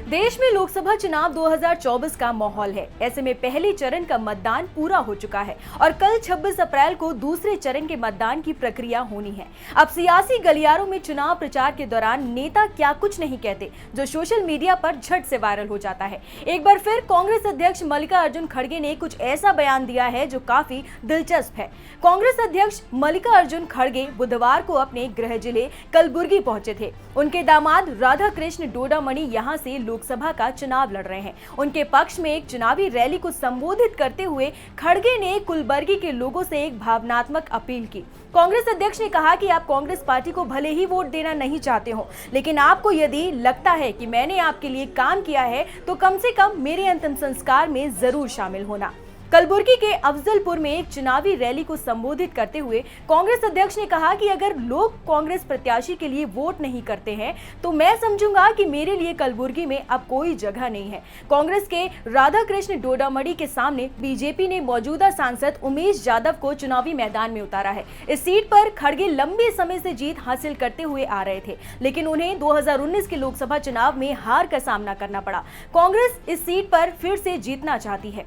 देश में लोकसभा चुनाव 2024 का माहौल है। ऐसे में पहले चरण का मतदान पूरा हो चुका है और कल 26 अप्रैल को दूसरे चरण के मतदान की प्रक्रिया होनी है। अब सियासी गलियारों में चुनाव प्रचार के दौरान नेता क्या कुछ नहीं कहते, जो सोशल मीडिया पर झट से वायरल हो जाता है। एक बार फिर कांग्रेस अध्यक्ष मल्लिकार्जुन खड़गे ने कुछ ऐसा बयान दिया है जो काफी दिलचस्प है। कांग्रेस अध्यक्ष मल्लिकार्जुन खड़गे बुधवार को अपने गृह जिले कलबुर्गी पहुंचे थे। उनके दामाद राधाकृष्ण डोडामणि यहां से लोकसभा का चुनाव लड़ रहे हैं। उनके पक्ष में एक चुनावी रैली को संबोधित करते हुए खड़गे ने कलबुर्गी के लोगों से एक भावनात्मक अपील की। कांग्रेस अध्यक्ष ने कहा कि आप कांग्रेस पार्टी को भले ही वोट देना नहीं चाहते हो, लेकिन आपको यदि लगता है कि मैंने आपके लिए काम किया है तो कम से कम मेरे अंतिम संस्कार में जरूर शामिल होना। कलबुर्गी के अफजलपुर में एक चुनावी रैली को संबोधित करते हुए कांग्रेस अध्यक्ष ने कहा कि अगर लोग कांग्रेस प्रत्याशी के लिए वोट नहीं करते हैं तो मैं समझूंगा कि मेरे लिए कलबुर्गी में अब कोई जगह नहीं है। कांग्रेस के राधाकृष्ण डोडामणि के सामने बीजेपी ने मौजूदा सांसद उमेश यादव को चुनावी मैदान में उतारा है। इस सीट पर खड़गे लंबे समय से जीत हासिल करते हुए आ रहे थे, लेकिन उन्हें 2019 के लोकसभा चुनाव में हार का सामना करना पड़ा। कांग्रेस इस सीट पर फिर से जीतना चाहती है।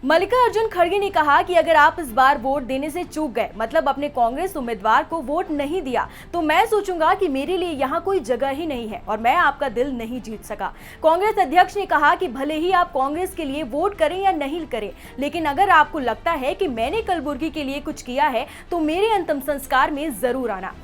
मल्लिकार्जुन खड़गे ने कहा कि अगर आप इस बार वोट देने से चूक गए, मतलब अपने कांग्रेस उम्मीदवार को वोट नहीं दिया, तो मैं सोचूंगा कि मेरे लिए यहाँ कोई जगह ही नहीं है और मैं आपका दिल नहीं जीत सका। कांग्रेस अध्यक्ष ने कहा कि भले ही आप कांग्रेस के लिए वोट करें या नहीं करें, लेकिन अगर आपको लगता है कि मैंने कलबुर्गी के लिए कुछ किया है तो मेरे अंतिम संस्कार में जरूर आना।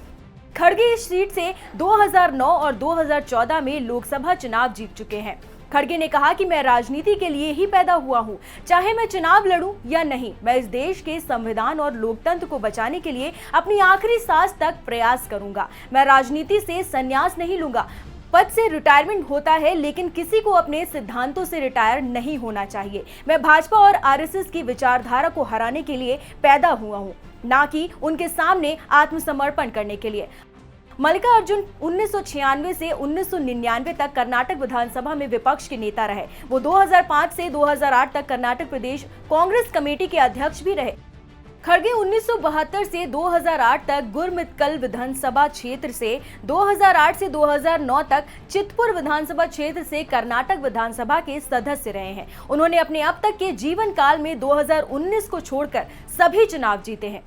खड़गे इस सीट से 2009 और 2014 में लोकसभा चुनाव जीत चुके हैं। खड़गे ने कहा कि मैं राजनीति के लिए ही पैदा हुआ हूं, चाहे मैं चुनाव लड़ूं या नहीं, मैं इस देश के संविधान और लोकतंत्र को बचाने के लिए अपनी आखिरी सांस तक प्रयास करूंगा। मैं राजनीति से संन्यास नहीं लूंगा। पद से रिटायरमेंट होता है, लेकिन किसी को अपने सिद्धांतों से रिटायर नहीं होना चाहिए। मैं भाजपा और आरएसएस की विचारधारा को हराने के लिए पैदा हुआ हूं, ना कि उनके सामने आत्मसमर्पण करने के लिए। मल्लिकार्जुन 1996 से 1999 तक कर्नाटक विधानसभा में विपक्ष के नेता रहे। वो 2005 से 2008 तक कर्नाटक प्रदेश कांग्रेस कमेटी के अध्यक्ष भी रहे। खड़गे 1972 से 2008 तक गुरमितकल विधानसभा क्षेत्र से, 2008 से 2009 तक चितपुर विधानसभा क्षेत्र से कर्नाटक विधानसभा के सदस्य रहे हैं। उन्होंने अपने अब तक के जीवन काल में 2019 को छोड़कर सभी चुनाव जीते हैं।